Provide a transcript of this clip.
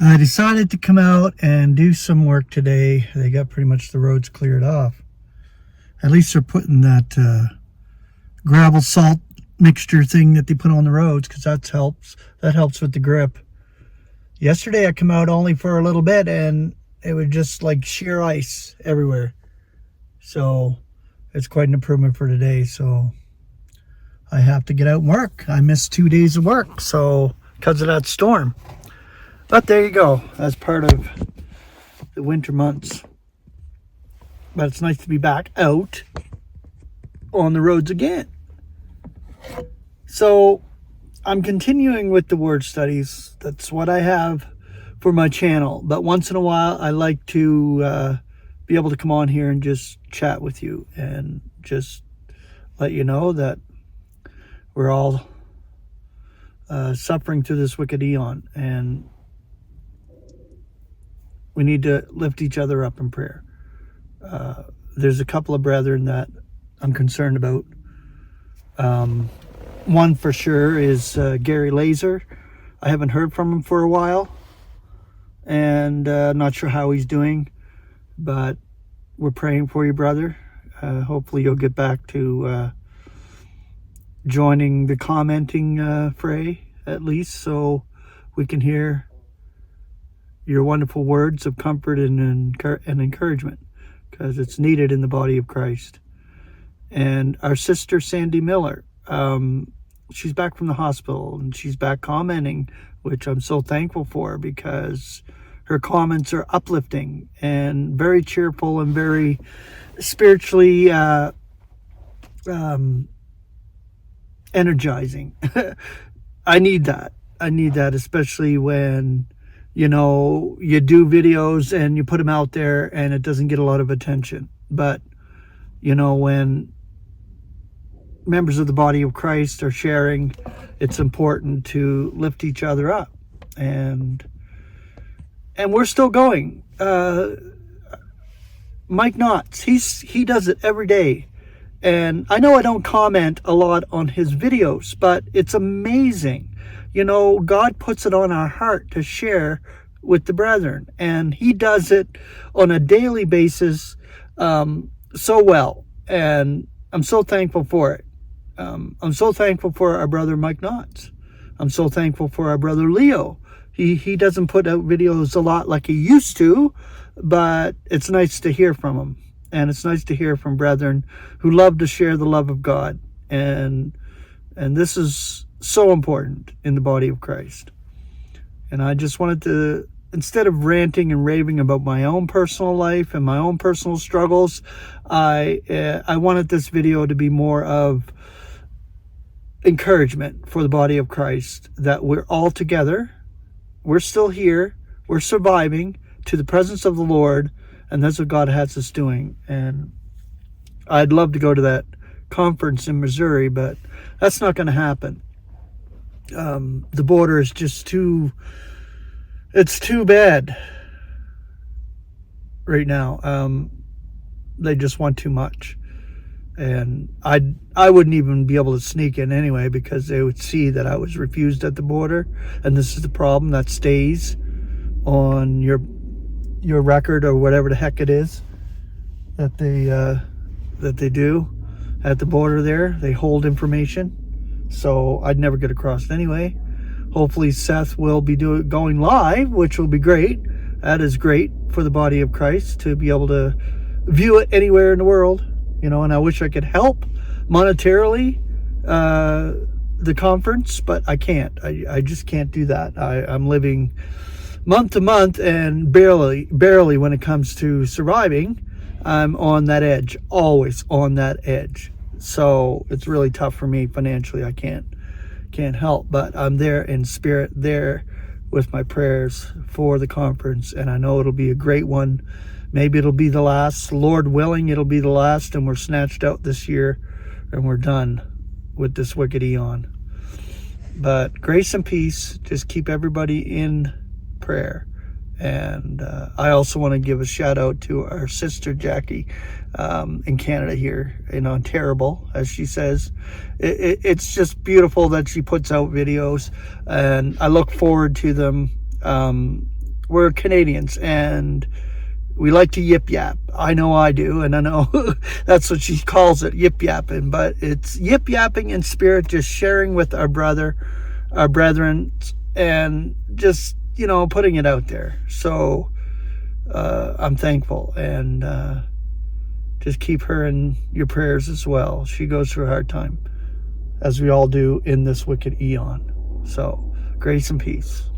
I decided to come out and do some work today. They got pretty much the roads cleared off. At least they're putting that gravel salt mixture thing that they put on the roads, because that helps with the grip. Yesterday I come out only for a little bit and it was just like sheer ice everywhere. So it's quite an improvement for today. So I have to get out and work. I missed 2 days of work because of that storm. But there you go. That's part of the winter months. But it's nice to be back out on the roads again. So I'm continuing with the word studies. That's what I have for my channel. But once in a while, I like to be able to come on here and just chat with you and just let you know that we're all suffering through this wicked eon, and we need to lift each other up in prayer. There's a couple of brethren that I'm concerned about. One for sure is Gary Laser. I haven't heard from him for a while, and not sure how he's doing, but we're praying for you, brother. Hopefully you'll get back to joining the commenting fray, at least, so we can hear your wonderful words of comfort and encouragement, because it's needed in the body of Christ. And our sister Sandy Miller, she's back from the hospital and she's back commenting, which I'm so thankful for, because her comments are uplifting and very cheerful and very spiritually energizing. I need that, especially when you do videos and you put them out there and it doesn't get a lot of attention. But when members of the body of Christ are sharing, it's important to lift each other up, and we're still going. Mike Knotts, he does it every day, and I know I don't comment a lot on his videos, but it's amazing. God puts it on our heart to share with the brethren, and he does it on a daily basis so well, and I'm so thankful for it. I'm so thankful for our brother Mike Knotts. I'm so thankful for our brother Leo. He doesn't put out videos a lot like he used to, but it's nice to hear from him, and it's nice to hear from brethren who love to share the love of God, and this is so important in the body of Christ. And I just wanted to, instead of ranting and raving about my own personal life and my own personal struggles, I wanted this video to be more of encouragement for the body of Christ, that we're all together, we're still here, we're surviving to the presence of the Lord, and that's what God has us doing. And I'd love to go to that conference in Missouri, but that's not going to happen. The border is just it's too bad right now. They just want too much, and I wouldn't even be able to sneak in anyway, because they would see that I was refused at the border, and this is the problem that stays on your record, or whatever the heck it is that they do at the border there. They hold information. So I'd never get across anyway. Hopefully Seth will be going live, which will be great. That is great for the body of Christ to be able to view it anywhere in the world. And I wish I could help monetarily the conference, but I can't. I just can't do that. I'm living month to month, and barely when it comes to surviving, I'm on that edge, always on that edge. So it's really tough for me financially. I can't help, but I'm there in spirit, there with my prayers for the conference, and I know it'll be a great one. Maybe it'll be the last. Lord willing, it'll be the last, and we're snatched out this year, and we're done with this wicked eon. But grace and peace. Just keep everybody in prayer. And I also want to give a shout out to our sister Jackie in Canada here in Ontario, as she says. It's just beautiful that she puts out videos, and I look forward to them we're Canadians, and we like to yip yap. I know I do, and I know that's what she calls it, yip yapping. But it's yip yapping in spirit, just sharing with our brethren, and just, you know, putting it out there. So I'm thankful, and just keep her in your prayers as well. She goes through a hard time, as we all do in this wicked eon. So grace and peace.